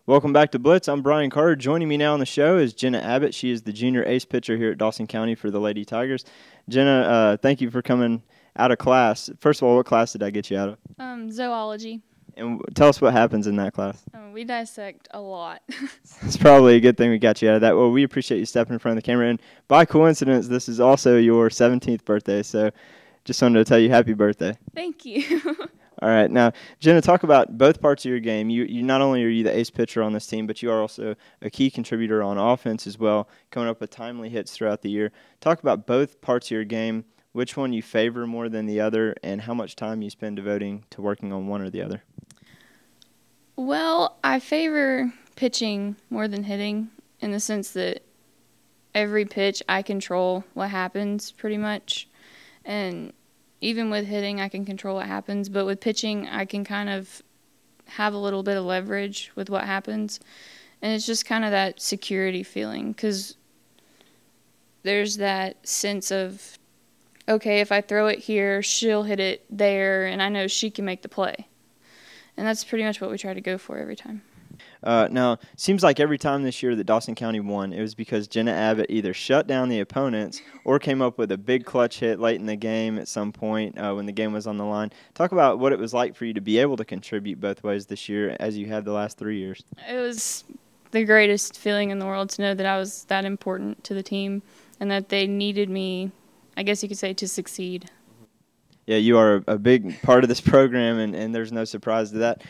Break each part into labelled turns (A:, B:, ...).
A: Welcome back to Blitz. I'm Brian Carter. Joining me now on the show is Jenna Abbott. She is the junior ace pitcher here at Dawson County for the Lady Tigers. Jenna, thank you for coming out of class. First of all, what class did I get you out of?
B: Zoology.
A: And tell us what happens in that class.
B: We dissect a lot.
A: It's probably a good thing we got you out of that. Well, we appreciate you stepping in front of the camera. And by coincidence, this is also your 17th birthday, so just wanted to tell you happy birthday.
B: Thank you.
A: All right. Now, Jenna, talk about both parts of your game. You not only are you the ace pitcher on this team, but you are also a key contributor on offense as well, coming up with timely hits throughout the year. Talk about both parts of your game, which one you favor more than the other, and how much time you spend devoting to working on one or the other.
B: Well, I favor pitching more than hitting in the sense that every pitch I control what happens pretty much. And even with hitting, I can control what happens. But with pitching, I can kind of have a little bit of leverage with what happens. And it's just kind of that security feeling because there's that sense of, okay, if I throw it here, she'll hit it there, and I know she can make the play. And that's pretty much what we try to go for every time.
A: Now, it seems like every time this year that Dawson County won, it was because Jenna Abbott either shut down the opponents or came up with a big clutch hit late in the game at some point when the game was on the line. Talk about what it was like for you to be able to contribute both ways this year as you have the last 3 years.
B: It was the greatest feeling in the world to know that I was that important to the team and that they needed me, I guess you could say, to succeed.
A: Yeah, you are a big part of this program, and there's no surprise to that.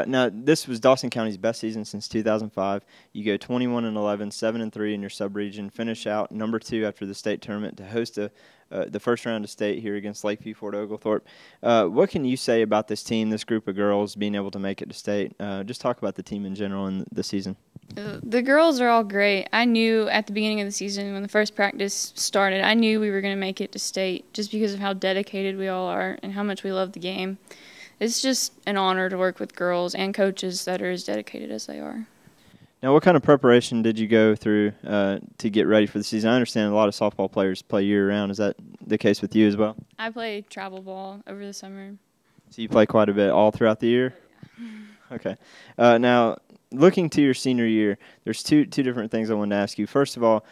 A: Now, this was Dawson County's best season since 2005. You go 21-11, 7-3 in your sub-region, finish out number 2 after the state tournament to host the first round of state here against Lakeview Fort Oglethorpe. What can you say about this team, this group of girls being able to make it to state? Just talk about the team in general in the season.
B: The girls are all great. I knew at the beginning of the season when the first practice started, I knew we were going to make it to state just because of how dedicated we all are and how much we love the game. It's just an honor to work with girls and coaches that are as dedicated as they are.
A: Now, what kind of preparation did you go through to get ready for the season? I understand a lot of softball players play year-round. Is that the case with you as well?
B: I play travel ball over the summer.
A: So you play quite a bit all throughout the year?
B: Yeah.
A: Okay. Now, looking to your senior year, there's two different things I wanted to ask you. First of all,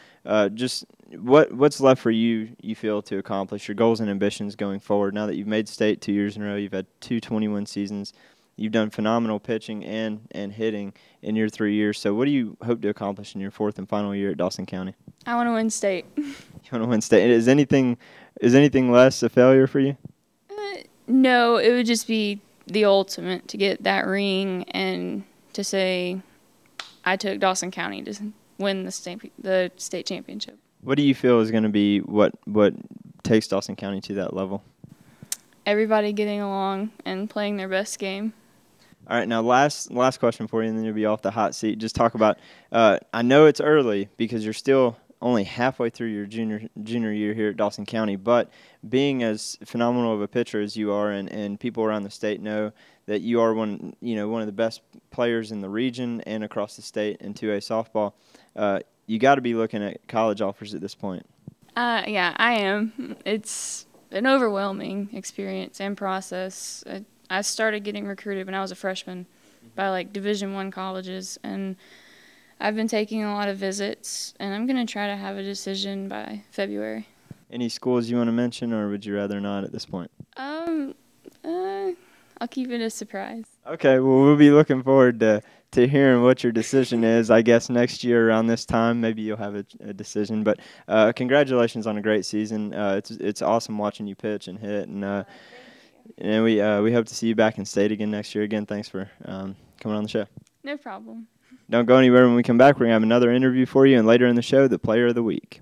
A: just what's left for you feel to accomplish your goals and ambitions going forward? Now that you've made state 2 years in a row, you've had 2 21 seasons, you've done phenomenal pitching and hitting in your 3 years. So what do you hope to accomplish in your 4th and final year at Dawson County?
B: I want to win state.
A: You want to win state. Is anything less a failure for you?
B: No, it would just be the ultimate to get that ring and to say I took Dawson County to win the state championship.
A: What do you feel is going to be what takes Dawson County to that level?
B: Everybody getting along and playing their best game.
A: All right, now last question for you, and then you'll be off the hot seat. Just talk about I know it's early because you're still only halfway through your junior year here at Dawson County, but being as phenomenal of a pitcher as you are, and people around the state know that you are one of the best players in the region and across the state in 2A softball, you got to be looking at college offers at this point.
B: Yeah, I am. It's an overwhelming experience and process. I started getting recruited when I was a freshman by like Division I colleges, and I've been taking a lot of visits, and I'm going to try to have a decision by February.
A: Any schools you want to mention, or would you rather not at this point?
B: I'll keep it a surprise.
A: Okay, well, we'll be looking forward to hearing what your decision is. I guess next year around this time, maybe you'll have a decision. But congratulations on a great season. It's awesome watching you pitch and hit, and we hope to see you back in state again next year. Again, thanks for coming on the show.
B: No problem.
A: Don't go anywhere. When we come back, we're going to have another interview for you, and later in the show, the Player of the Week.